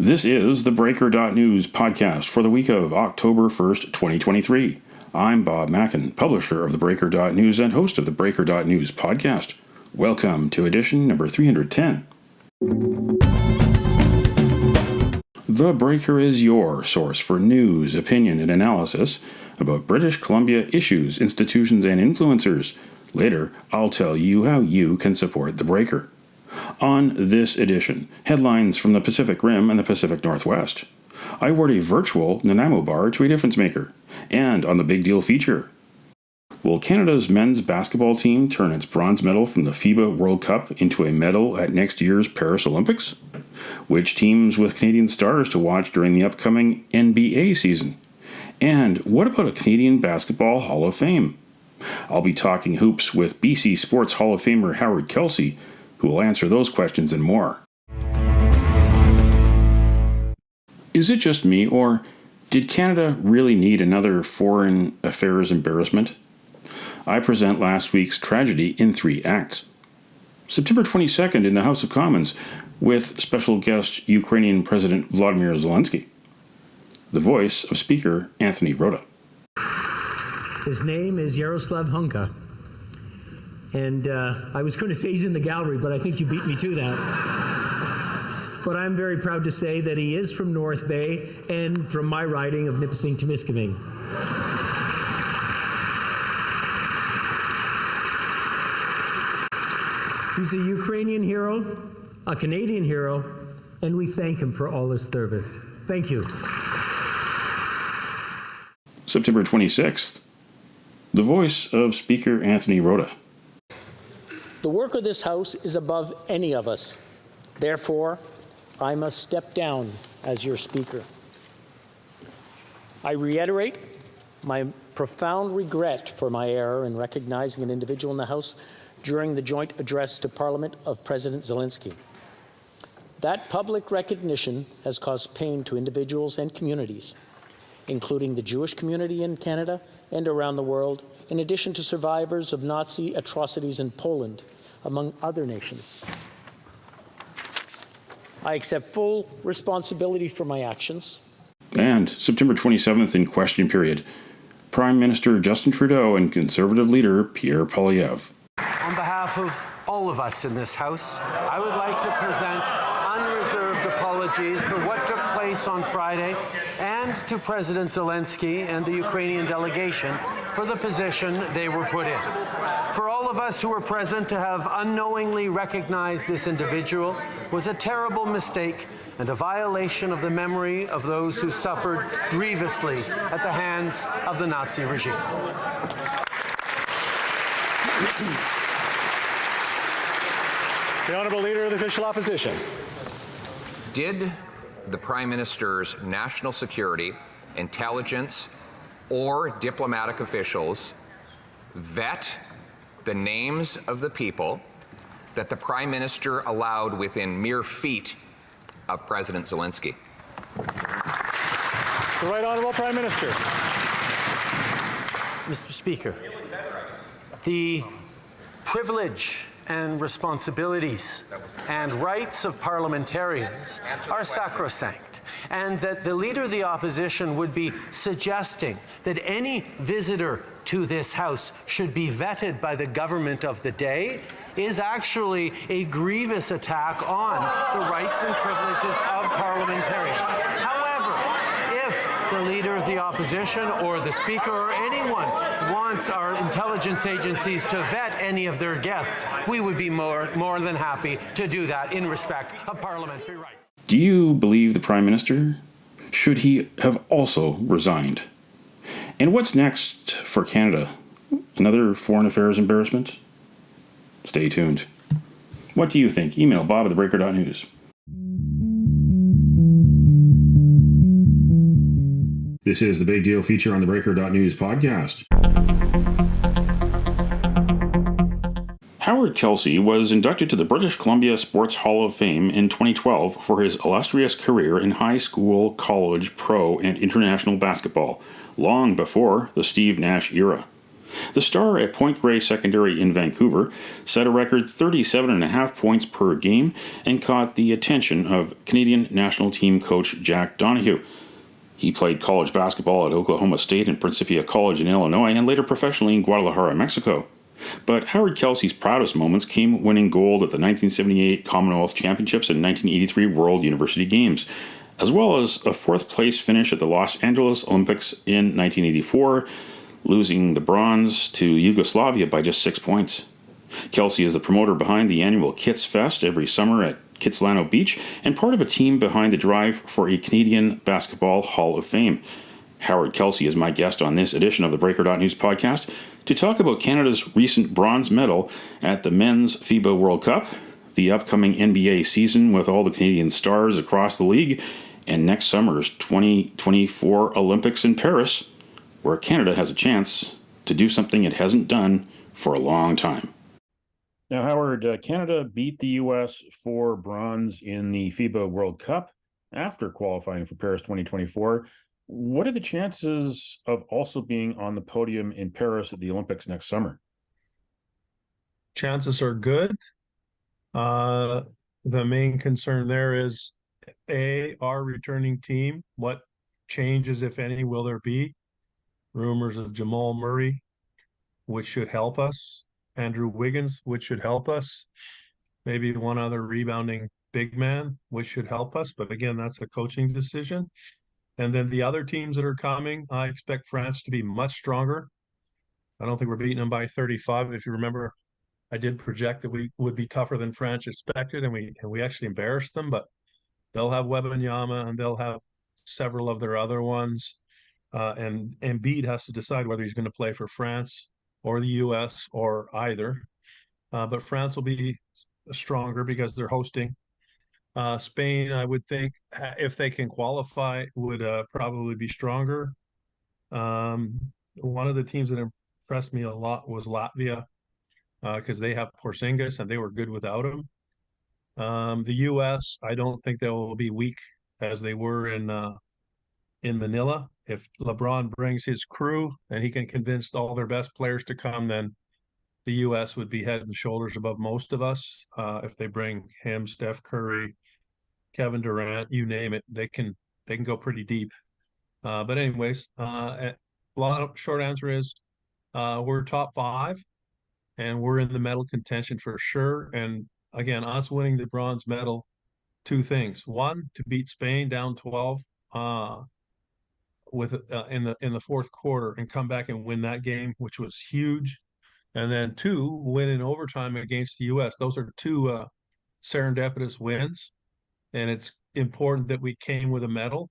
This is theBreaker.news podcast for the week of October 1st, 2023. I'm Bob Mackin, publisher of theBreaker.news and host of the Breaker.news podcast. Welcome to edition number 310. The Breaker is your source for news, opinion, and analysis about British Columbia issues, institutions, and influencers. Later, I'll tell you how you can support The Breaker. On this edition, headlines from the Pacific Rim and the Pacific Northwest. I award a virtual Nanaimo bar to a difference maker. And on the Big Deal feature, will Canada's men's basketball team turn its bronze medal from the FIBA World Cup into a medal at next year's Paris Olympics? Which teams with Canadian stars to watch during the upcoming NBA season? And what about a Canadian Basketball Hall of Fame? I'll be talking hoops with BC Sports Hall of Famer Howard Kelsey, who will answer those questions and more. Is it just me, or did Canada really need another foreign affairs embarrassment? I present last week's tragedy in 3 acts. September 22nd in the House of Commons with special guest Ukrainian President Vladimir Zelensky. The voice of Speaker Anthony Rota. His name is Yaroslav Hunka. And I was going to say he's in the gallery, but I think you beat me to that. But I'm very proud to say that he is from North Bay and from my riding of Nipissing-Temiskaming. He's a Ukrainian hero, a Canadian hero, and we thank him for all his service. Thank you. September 26th, the voice of Speaker Anthony Rota. The work of this House is above any of us. Therefore, I must step down as your Speaker. I reiterate my profound regret for my error in recognizing an individual in the House during the joint address to Parliament of President Zelensky. That public recognition has caused pain to individuals and communities, including the Jewish community in Canada and around the world, in addition to survivors of Nazi atrocities in Poland, among other nations. I accept full responsibility for my actions. And September 27th in question period, Prime Minister Justin Trudeau and Conservative leader Pierre Poilievre. On behalf of all of us in this House, I would like to present unreserved apologies for what took place on Friday and to President Zelensky and the Ukrainian delegation for the position they were put in. For all of us who were present to have unknowingly recognized this individual was a terrible mistake and a violation of the memory of those who suffered grievously at the hands of the Nazi regime. The Honourable Leader of the Official Opposition. Did the Prime Minister's national security, intelligence, or diplomatic officials vet the names of the people that the Prime Minister allowed within mere feet of President Zelensky? The Right Honourable Prime Minister. Mr. Speaker, the privilege and responsibilities and rights of parliamentarians are sacrosanct, and that the Leader of the Opposition would be suggesting that any visitor to this House should be vetted by the government of the day is actually a grievous attack on the rights and privileges of parliamentarians. However, if the Leader of the Opposition or the Speaker or anyone wants our intelligence agencies to vet any of their guests, we would be more than happy to do that in respect of parliamentary rights. Do you believe the Prime Minister? Should he have also resigned? And what's next for Canada? Another foreign affairs embarrassment? Stay tuned. What do you think? Email Bob at theBreaker.news. This is the Big Deal feature on the Breaker.news podcast. Howard Kelsey was inducted to the British Columbia Sports Hall of Fame in 2012 for his illustrious career in high school, college, pro, and international basketball, long before the Steve Nash era. The Star at Point Grey Secondary in Vancouver set a record 37.5 points per game and caught the attention of Canadian national team coach Jack Donahue. He played college basketball at Oklahoma State and Principia College in Illinois and later professionally in Guadalajara, Mexico. But Howard Kelsey's proudest moments came winning gold at the 1978 Commonwealth Championships and 1983 World University Games, as well as a fourth-place finish at the Los Angeles Olympics in 1984, losing the bronze to Yugoslavia by just 6 points. Kelsey is the promoter behind the annual Kits Fest every summer at Kitsilano Beach and part of a team behind the drive for a Canadian Basketball Hall of Fame. Howard Kelsey is my guest on this edition of the Breaker.news podcast to talk about Canada's recent bronze medal at the Men's FIBA World Cup, the upcoming NBA season with all the Canadian stars across the league, and next summer's 2024 Olympics in Paris, where Canada has a chance to do something it hasn't done for a long time. Now, Howard, Canada beat the U.S. for bronze in the FIBA World Cup after qualifying for Paris 2024. What are the chances of also being on the podium in Paris at the Olympics next summer? Chances are good. The main concern there is, our returning team. What changes, if any, will there be? Rumors of Jamal Murray, which should help us. Andrew Wiggins, which should help us. Maybe one other rebounding big man, which should help us. But again, that's a coaching decision. And then the other teams that are coming, I expect France to be much stronger. I don't think we're beating them by 35. If you remember, I did project that we would be tougher than France expected, and we actually embarrassed them. But they'll have Wembanyama, and they'll have several of their other ones. And Embiid has to decide whether he's going to play for France or the U.S. or either. But France will be stronger because they're hosting. Spain, I would think, if they can qualify, would probably be stronger. One of the teams that impressed me a lot was Latvia, because they have Porzingis, and they were good without him. The U.S., I don't think they will be weak as they were in Manila. If LeBron brings his crew and he can convince all their best players to come, then the U.S. would be head and shoulders above most of us. If they bring him, Steph Curry, Kevin Durant, you name it, they can go pretty deep. But anyways, short answer is we're top 5, and we're in the medal contention for sure. And again, us winning the bronze medal, 2 things: one, to beat Spain down 12 in the fourth quarter and come back and win that game, which was huge. And then 2, win in overtime against the U.S. Those are 2 serendipitous wins, and it's important that we came with a medal.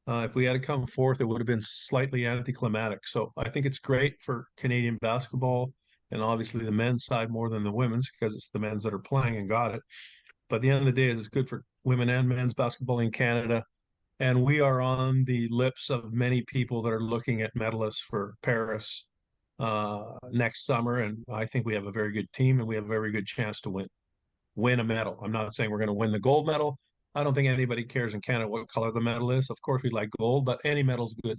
If we had to come fourth, it would have been slightly anticlimactic. So I think it's great for Canadian basketball, and obviously the men's side more than the women's, because it's the men's that are playing and got it. But at the end of the day, it's good for women and men's basketball in Canada. And we are on the lips of many people that are looking at medalists for Paris next summer. And I think we have a very good team, and we have a very good chance to win a medal. I'm not saying we're going to win the gold medal. I don't think anybody cares in Canada what color the medal is. Of course, we'd like gold, but any medal's good.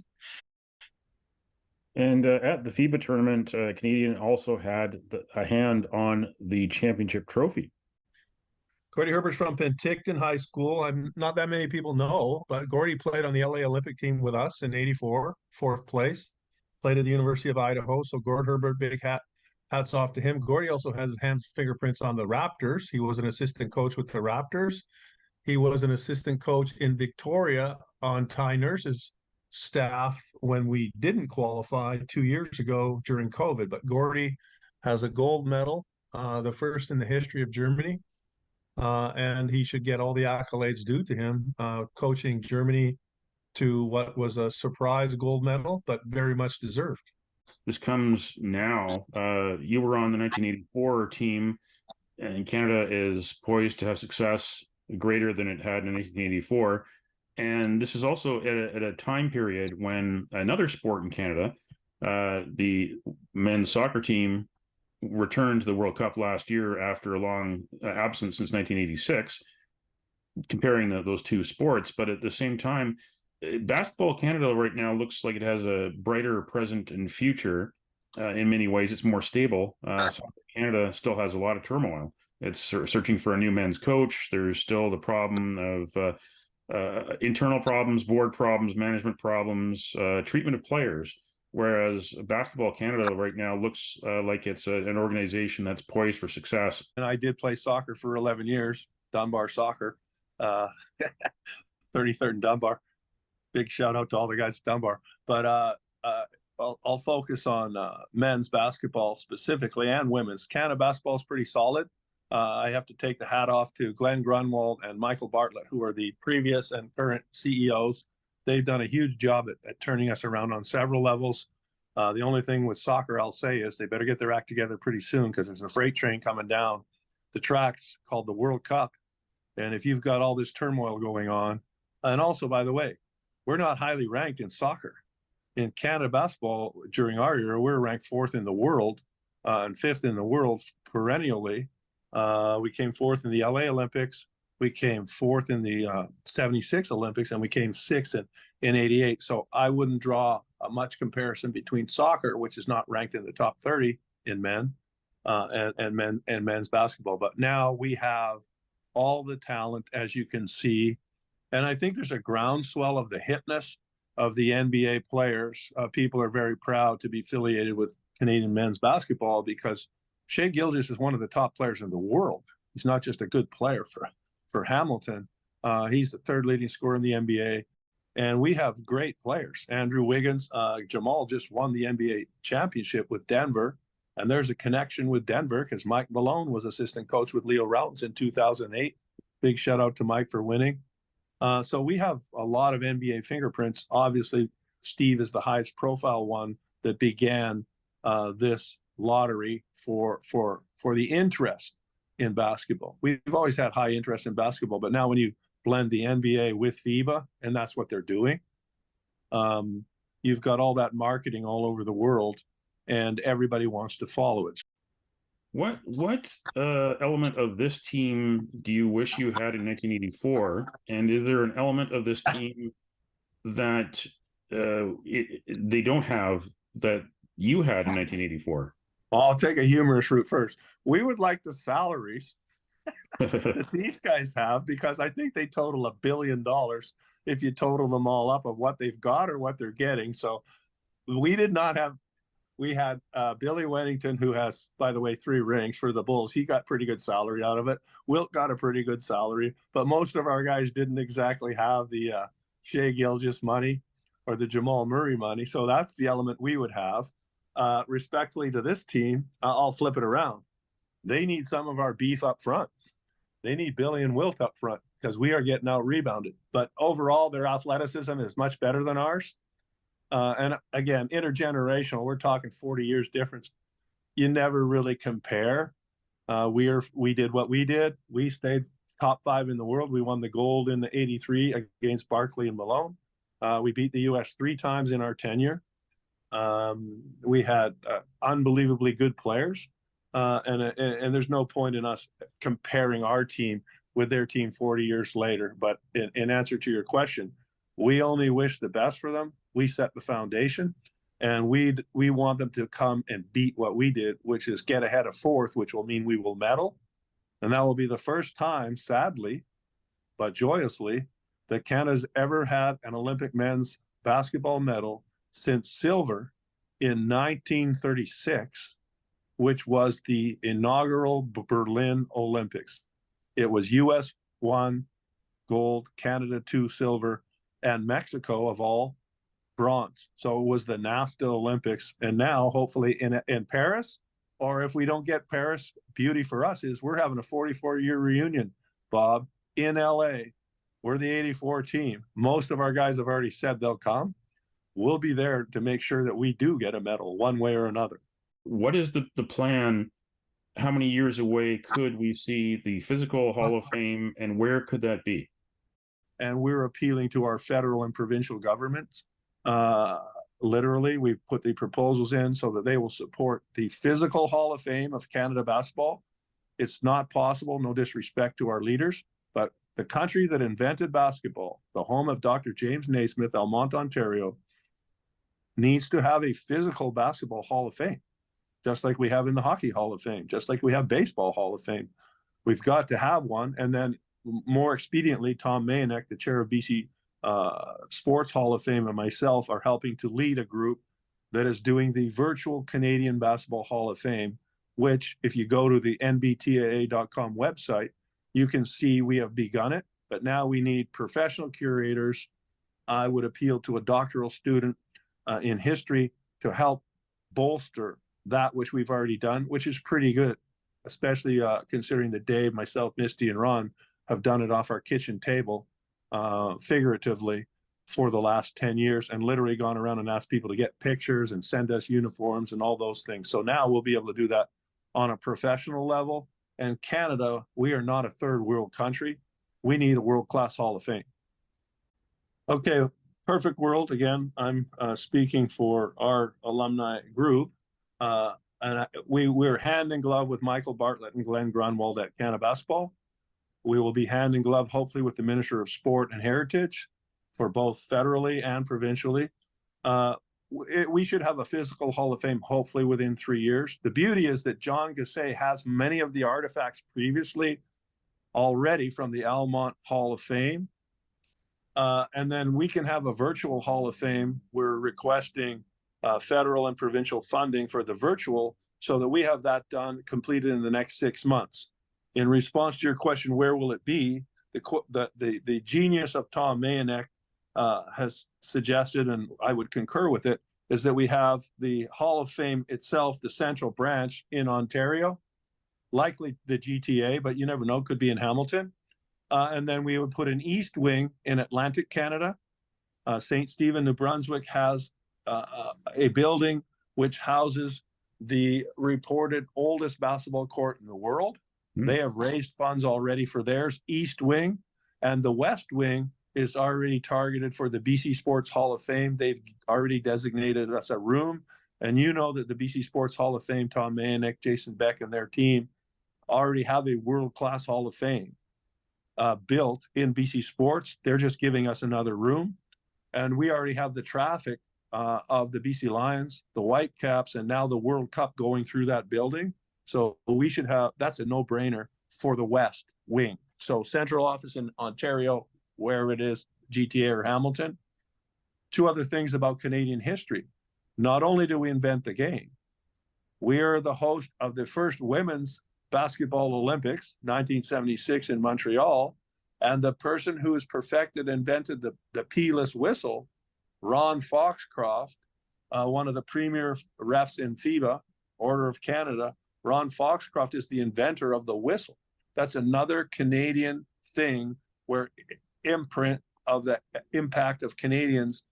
And at the FIBA tournament, Canadian also had a hand on the championship trophy. Gordy Herbert's from Penticton High School. I'm not that many people know, but Gordy played on the LA Olympic team with us in '84, 4th place. Played at the University of Idaho. So Gord Herbert, big hats off to him. Gordy also has his fingerprints on the Raptors. He was an assistant coach with the Raptors. He was an assistant coach in Victoria on Ty Nurse's staff when we didn't qualify 2 years ago during COVID. But Gordy has a gold medal, the first in the history of Germany. And he should get all the accolades due to him, coaching Germany to what was a surprise gold medal, but very much deserved. This comes now. You were on the 1984 team, and Canada is poised to have success greater than it had in 1984. And this is also at a time period when another sport in Canada, the men's soccer team, returned to the World Cup last year after a long absence since 1986, comparing those 2 sports. But at the same time, Basketball Canada right now looks like it has a brighter present and future in many ways, it's more stable. Canada still has a lot of turmoil. It's searching for a new men's coach. There's still the problem of internal problems, board problems, management problems, treatment of players. Whereas Basketball Canada right now looks like it's an organization that's poised for success. And I did play soccer for 11 years, Dunbar Soccer, 33rd and Dunbar. Big shout out to all the guys at Dunbar. But I'll focus on men's basketball specifically and women's. Canada basketball is pretty solid. I have to take the hat off to Glenn Grunwald and Michael Bartlett, who are the previous and current CEOs. They've done a huge job at turning us around on several levels. The only thing with soccer I'll say is they better get their act together pretty soon, because there's a freight train coming down the tracks called the World Cup. And if you've got all this turmoil going on, and also, by the way, we're not highly ranked in soccer. In Canada basketball, during our era, we're ranked 4th in the world and 5th in the world perennially. We came 4th in the LA Olympics. We came 4th in the 76 Olympics, and we came 6th in 88. So I wouldn't draw much comparison between soccer, which is not ranked in the top 30 in men, and men's basketball. But now we have all the talent, as you can see. And I think there's a groundswell of the hipness of the NBA players. People are very proud to be affiliated with Canadian men's basketball, because Shai Gilgeous is one of the top players in the world. He's not just a good player for Hamilton. He's the 3rd leading scorer in the NBA. And we have great players. Andrew Wiggins, Jamal just won the NBA championship with Denver. And there's a connection with Denver because Mike Malone was assistant coach with Leo Routins in 2008. Big shout out to Mike for winning. So we have a lot of NBA fingerprints. Obviously, Steve is the highest profile one that began this lottery for the interest in basketball. We've always had high interest in basketball, but now when you blend the NBA with FIBA, and that's what they're doing, you've got all that marketing all over the world, and everybody wants to follow it. What element of this team do you wish you had in 1984? And is there an element of this team that they don't have that you had in 1984? Well, I'll take a humorous route first. We would like the salaries that these guys have, because I think they total $1 billion if you total them all up of what they've got or what they're getting. So we did not have. We had Billy Wennington, who has, by the way, 3 rings for the Bulls. He got pretty good salary out of it. Wilt got a pretty good salary, but most of our guys didn't exactly have the Shai Gilgeous money or the Jamal Murray money. So that's the element we would have. Respectfully to this team, I'll flip it around. They need some of our beef up front. They need Billy and Wilt up front, because we are getting out rebounded. But overall, their athleticism is much better than ours. And again, intergenerational, we're talking 40 years difference. You never really compare. We did what we did. We stayed top 5 in the world. We won the gold in the 83 against Barkley and Malone. We beat the U.S. 3 times in our tenure. We had unbelievably good players. And there's no point in us comparing our team with their team 40 years later. But in answer to your question, we only wish the best for them. We set the foundation, and we want them to come and beat what we did, which is get ahead of 4th, which will mean we will medal. And that will be the first time, sadly, but joyously, that Canada's ever had an Olympic men's basketball medal since silver in 1936, which was the inaugural Berlin Olympics. It was US 1 gold, Canada 2 silver, and Mexico, of all, bronze. So it was the NAFTA Olympics. And now, hopefully, in Paris, or if we don't get Paris, beauty for us is we're having a 44-year reunion, Bob, in LA. We're the 84 team. Most of our guys have already said they'll come. We'll be there to make sure that we do get a medal one way or another. What is the plan? How many years away could we see the physical Hall of Fame, and where could that be? And we're appealing to our federal and provincial governments. Literally, we've put the proposals in so that they will support the physical Hall of Fame of Canada basketball. It's not possible, no disrespect to our leaders, but the country that invented basketball, the home of Dr. James Naismith, Almonte, Ontario, needs to have a physical basketball Hall of Fame. just like we have in the Hockey Hall of Fame, just like we have Baseball Hall of Fame. We've got to have one. And then more expediently, Tom Mayonek, the chair of BC Sports Hall of Fame, and myself are helping to lead a group that is doing the virtual Canadian Basketball Hall of Fame, which if you go to the nbtaa.com website, you can see we have begun it, but now we need professional curators. I would appeal to a doctoral student in history to help bolster that which we've already done, which is pretty good, especially considering that Dave, myself, Misty, and Ron have done it off our kitchen table, figuratively, for the last 10 years, and literally gone around and asked people to get pictures and send us uniforms and all those things. So now we'll be able to do that on a professional level. And Canada, we are not a third world country. We need a world-class Hall of Fame. Okay, perfect world. Again, I'm speaking for our alumni group. We're hand in glove with Michael Bartlett and Glenn Grunwald at Canada Basketball. We will be hand in glove, hopefully, with the Minister of Sport and Heritage for both federally and provincially. We should have a physical Hall of Fame, hopefully, within 3 years. The beauty is that John Gassé has many of the artifacts previously already from the Almont Hall of Fame. And then we can have a virtual Hall of Fame. We're requesting federal and provincial funding for the virtual so that we have that done, completed in the next 6 months. In response to your question, where will it be? The genius of Tom Mayonek has suggested, and I would concur with it, is that we have the Hall of Fame itself, the central branch in Ontario, likely the GTA, but you never know, could be in Hamilton. And then we would put an east wing in Atlantic Canada. St. Stephen, New Brunswick has a building which houses the reported oldest basketball court in the world. They have raised funds already for theirs, east wing. And the west wing is already targeted for the BC Sports Hall of Fame. They've already designated us a room. And you know that the BC Sports Hall of Fame, Tom Mayonek, Jason Beck, and their team already have a world-class Hall of Fame built in BC Sports. They're just giving us another room. And we already have the traffic of the BC Lions, the Whitecaps, and now the World Cup going through that building. So we should have, that's a no-brainer for the West wing. So central office in Ontario, wherever it is, GTA or Hamilton. Two other things about Canadian history. Not only do we invent the game, we are the host of the first women's basketball Olympics, 1976 in Montreal. And the person who has perfected, invented the P-less whistle, Ron Foxcroft, one of the premier refs in FIBA, Order of Canada. Ron Foxcroft is the inventor of the whistle. That's another Canadian thing where imprint of the impact of Canadians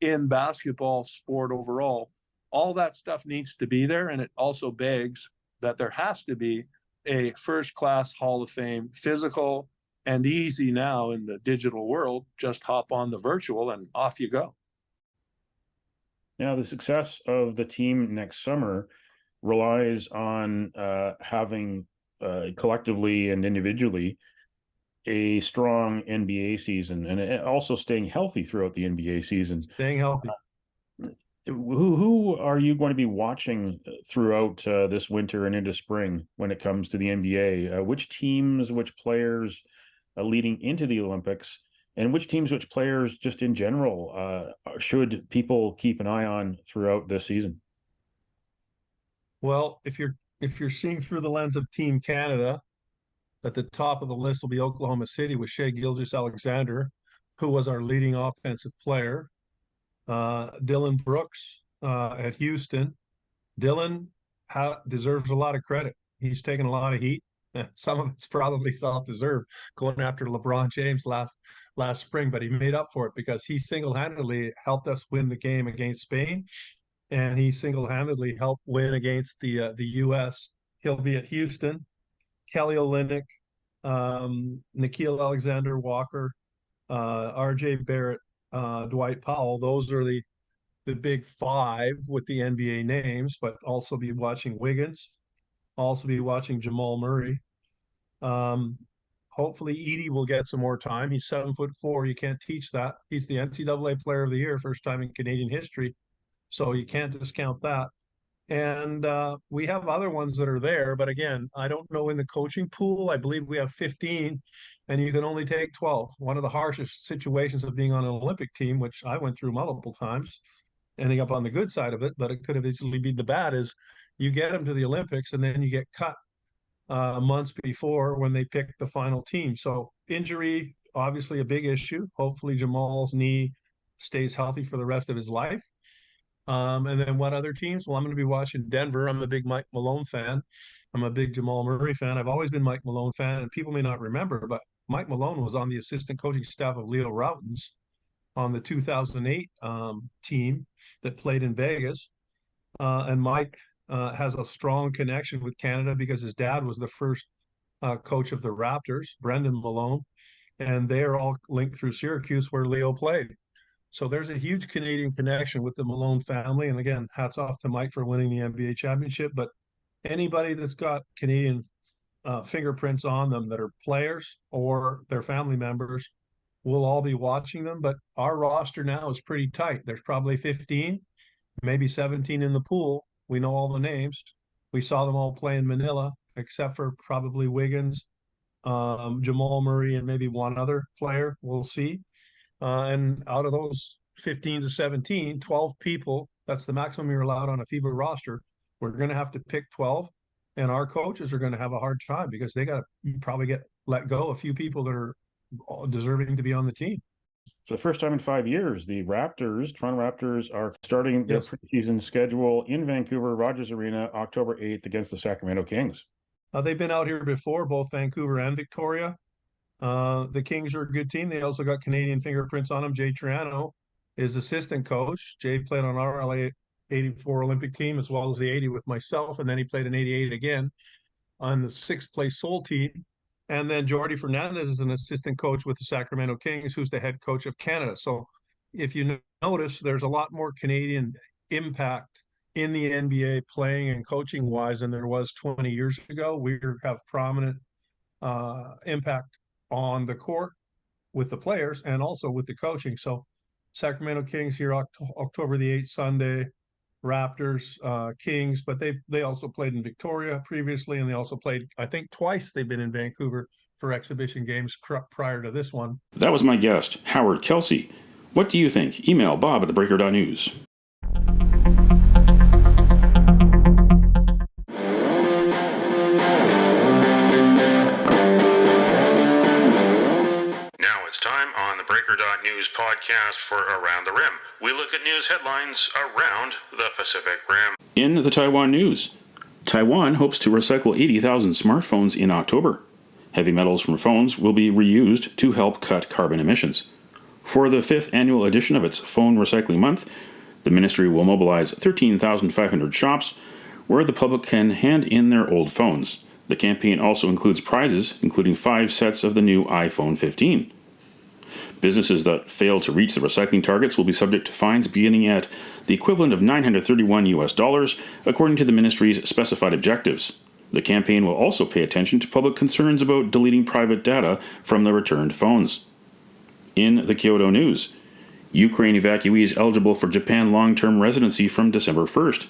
in basketball sport overall. All that stuff needs to be there, and it also begs that there has to be a first-class Hall of Fame, physical and easy now in the digital world. Just hop on the virtual and off you go. Now, the success of the team next summer relies on having collectively and individually a strong NBA season, and also staying healthy throughout the NBA season. Staying healthy. Who are you going to be watching throughout this winter and into spring when it comes to the NBA? Which teams, which players leading into the Olympics, and which teams, which players just in general should people keep an eye on throughout this season? Well, if you're seeing through the lens of Team Canada, at the top of the list will be Oklahoma City with Shai Gilgeous-Alexander, who was our leading offensive player. Dylan Brooks at Houston. Dylan deserves a lot of credit. He's taken a lot of heat. Some of it's probably self-deserved, going after LeBron James last spring, but he made up for it because he single-handedly helped us win the game against Spain, and he single-handedly helped win against the U.S. He'll be at Houston. Kelly Olynyk, Nickeil Alexander-Walker, R.J. Barrett, Dwight Powell. Those are the big five with the NBA names, but also be watching Wiggins, also be watching Jamal Murray. Hopefully Edie will get some more time. He's 7'4". You can't teach that. He's the NCAA Player of the Year, first time in Canadian history. So you can't discount that. And we have other ones that are there, but again, I don't know in the coaching pool. I believe we have 15, and you can only take 12. One of the harshest situations of being on an Olympic team, which I went through multiple times, ending up on the good side of it, but it could have easily been the bad, is you get them to the Olympics and then you get cut months before when they pick the final team. So injury, obviously a big issue. Hopefully Jamal's knee stays healthy for the rest of his life. And then what other teams? Well, I'm going to be watching Denver. I'm a big Mike Malone fan. I'm a big Jamal Murray fan. I've always been Mike Malone fan, and people may not remember, but Mike Malone was on the assistant coaching staff of Leo Routens on the 2008 team that played in Vegas. And Mike has a strong connection with Canada because his dad was the first coach of the Raptors, Brendan Malone, and they are all linked through Syracuse where Leo played. So there's a huge Canadian connection with the Malone family. And again, hats off to Mike for winning the NBA championship. But anybody that's got Canadian fingerprints on them that are players or their family members, we'll all be watching them. But our roster now is pretty tight. There's probably 15, maybe 17 in the pool. We know all the names. We saw them all play in Manila, except for probably Wiggins, Jamal Murray, and maybe one other player. We'll see. And out of those 15 to 17, 12 people, that's the maximum you're allowed on a FIBA roster. We're going to have to pick 12, and our coaches are going to have a hard time because they got to probably let go a few people that are deserving to be on the team. For the first time in 5 years, the Toronto Raptors are starting their preseason schedule in Vancouver, Rogers Arena, October 8th against the Sacramento Kings. They've been out here before, both Vancouver and Victoria. The Kings are a good team. They also got Canadian fingerprints on them. Jay Triano is assistant coach. Jay played on our LA 84 Olympic team as well as the 80 with myself, and then he played in 88 again on the sixth place Seoul team. And then Jordi Fernandez is an assistant coach with the Sacramento Kings, who's the head coach of Canada. So if you notice, there's a lot more Canadian impact in the NBA playing and coaching wise than there was 20 years ago. We have prominent impact on the court with the players and also with the coaching. So Sacramento Kings here October the 8th, Sunday, Raptors, Kings, but they also played in Victoria previously, and they also played, I think twice they've been in Vancouver for exhibition games prior to this one. That was my guest, Howard Kelsey. What do you think? Email bob@theBreaker.news. Time on the Breaker.news podcast for Around the Rim. We look at news headlines around the Pacific Rim. In the Taiwan news, Taiwan hopes to recycle 80,000 smartphones in October. Heavy metals from phones will be reused to help cut carbon emissions. For the 5th annual edition of its Phone Recycling Month, the ministry will mobilize 13,500 shops where the public can hand in their old phones. The campaign also includes prizes, including 5 sets of the new iPhone 15. Businesses that fail to reach the recycling targets will be subject to fines beginning at the equivalent of $931, according to the ministry's specified objectives. The campaign will also pay attention to public concerns about deleting private data from the returned phones. In the Kyoto news, Ukraine evacuees eligible for Japan long-term residency from December 1st.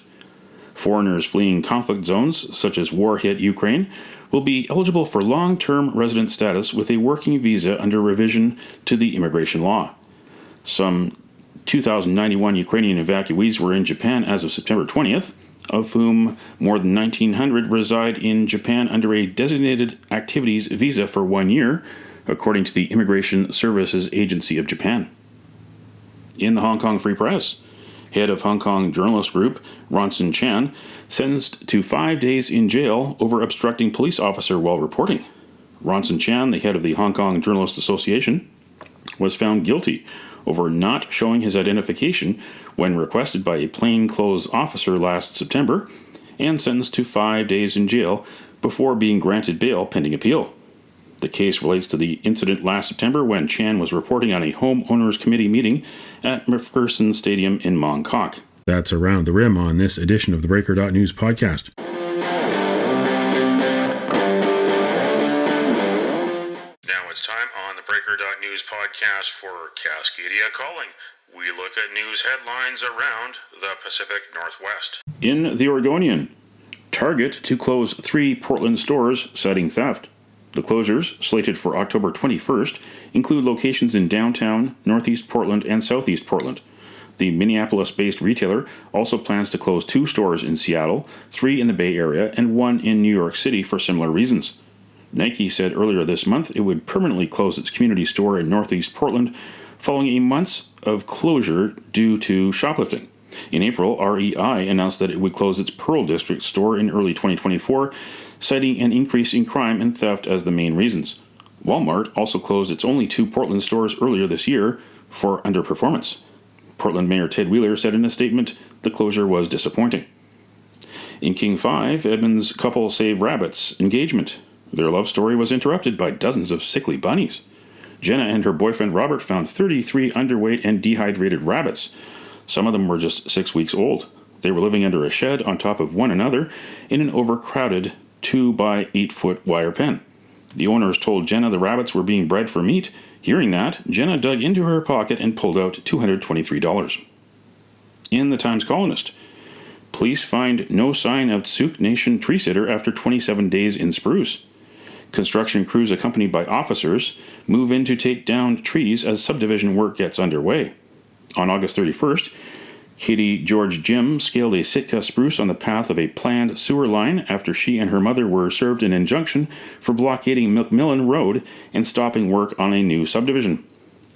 Foreigners fleeing conflict zones, such as war-hit Ukraine, will be eligible for long-term resident status with a working visa under revision to the immigration law. Some 2,091 Ukrainian evacuees were in Japan as of September 20th, of whom more than 1,900 reside in Japan under a designated activities visa for 1 year, according to the Immigration Services Agency of Japan. In the Hong Kong Free Press, head of Hong Kong journalist group, Ronson Chan, sentenced to 5 days in jail over obstructing police officer while reporting. Ronson Chan, the head of the Hong Kong Journalists Association, was found guilty over not showing his identification when requested by a plainclothes officer last September, and sentenced to 5 days in jail before being granted bail pending appeal. The case relates to the incident last September when Chan was reporting on a homeowners committee meeting at McPherson Stadium in Mong Kok. That's Around the Rim on this edition of the Breaker.news podcast. Now it's time on the Breaker.news podcast podcast for Cascadia Calling. We look at news headlines around the Pacific Northwest. In the Oregonian, Target to close 3 Portland stores citing theft. The closures, slated for October 21st, include locations in downtown, northeast Portland, and southeast Portland. The Minneapolis-based retailer also plans to close 2 stores in Seattle, 3 in the Bay Area, and 1 in New York City for similar reasons. Nike said earlier this month it would permanently close its community store in northeast Portland following a month of closure due to shoplifting. In April, REI announced that it would close its Pearl District store in early 2024, citing an increase in crime and theft as the main reasons. Walmart also closed its only 2 Portland stores earlier this year for underperformance. Portland Mayor Ted Wheeler said in a statement the closure was disappointing. In King 5, Edmonds couple save rabbits' engagement. Their love story was interrupted by dozens of sickly bunnies. Jenna and her boyfriend Robert found 33 underweight and dehydrated rabbits. Some of them were just 6 weeks old. They were living under a shed on top of one another in an overcrowded 2 by 8 foot wire pen. The owners told Jenna the rabbits were being bred for meat. Hearing that, Jenna dug into her pocket and pulled out $223. In the Times Colonist, police find no sign of Tsook Nation tree sitter after 27 days in Spruce. Construction crews accompanied by officers move in to take down trees as subdivision work gets underway. On August 31st, Katie George Jim scaled a Sitka spruce on the path of a planned sewer line after she and her mother were served an injunction for blockading McMillan Road and stopping work on a new subdivision.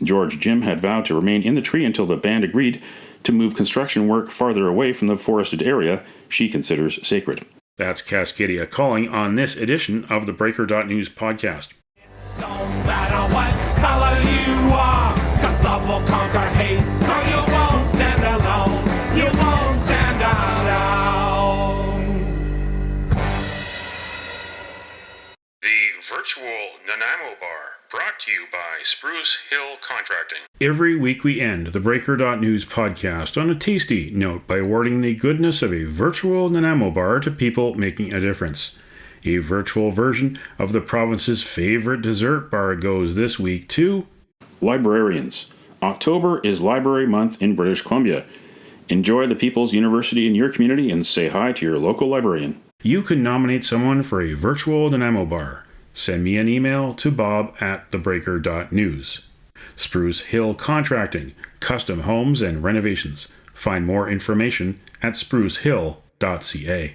George Jim had vowed to remain in the tree until the band agreed to move construction work farther away from the forested area she considers sacred. That's Cascadia Calling on this edition of the Breaker.news podcast. Don't matter what color you are, 'cause love will conquer hate, so you won't stand alone, you won't stand alone. The virtual Nanaimo Bar, brought to you by Spruce Hill Contracting. Every week we end the Breaker.news podcast on a tasty note by awarding the goodness of a virtual Nanaimo Bar to people making a difference. A virtual version of the province's favorite dessert bar goes this week to librarians. October is Library Month in British Columbia. Enjoy the People's University in your community and say hi to your local librarian. You can nominate someone for a virtual Nanaimo Bar. Send me an email to bob@theBreaker.news. Spruce Hill Contracting, custom homes and renovations. Find more information at sprucehill.ca.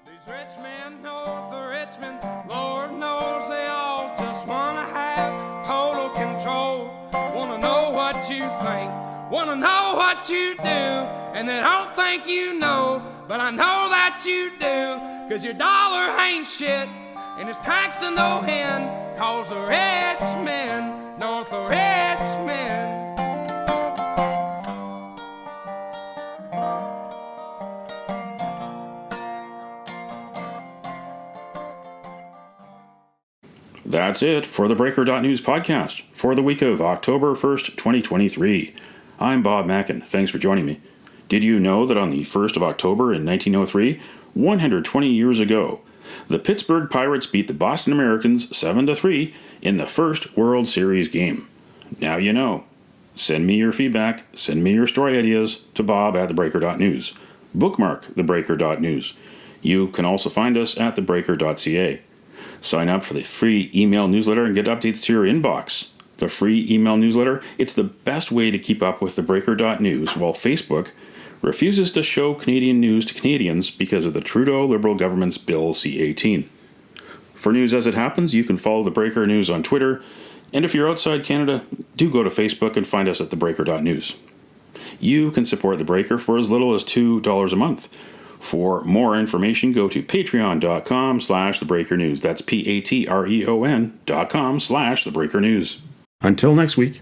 These rich men north of Richmond, Lord knows they all just wanna have total control. Wanna know what you think, wanna know what you do, and they don't think you know, but I know that you do, 'cause your dollar ain't shit, and it's taxed to no end, 'cause the rich men north of Richmond. That's it for the Breaker.news podcast for the week of October 1st, 2023. I'm Bob Mackin. Thanks for joining me. Did you know that on the 1st of October in 1903, 120 years ago, the Pittsburgh Pirates beat the Boston Americans 7-3 in the first World Series game? Now you know. Send me your feedback, send me your story ideas to bob@theBreaker.news. Bookmark theBreaker.news. You can also find us at theBreaker.ca. Sign up for the free email newsletter and get updates to your inbox. The free email newsletter, it's the best way to keep up with the Breaker.news while Facebook refuses to show Canadian news to Canadians because of the Trudeau Liberal government's Bill C-18. For news as it happens, you can follow the Breaker News on Twitter, and if you're outside Canada, do go to Facebook and find us at theBreaker.news. You can support The Breaker for as little as $2 a month. For more information, go to patreon.com/thebreakernews. That's patreon.com/thebreakernews. Until next week.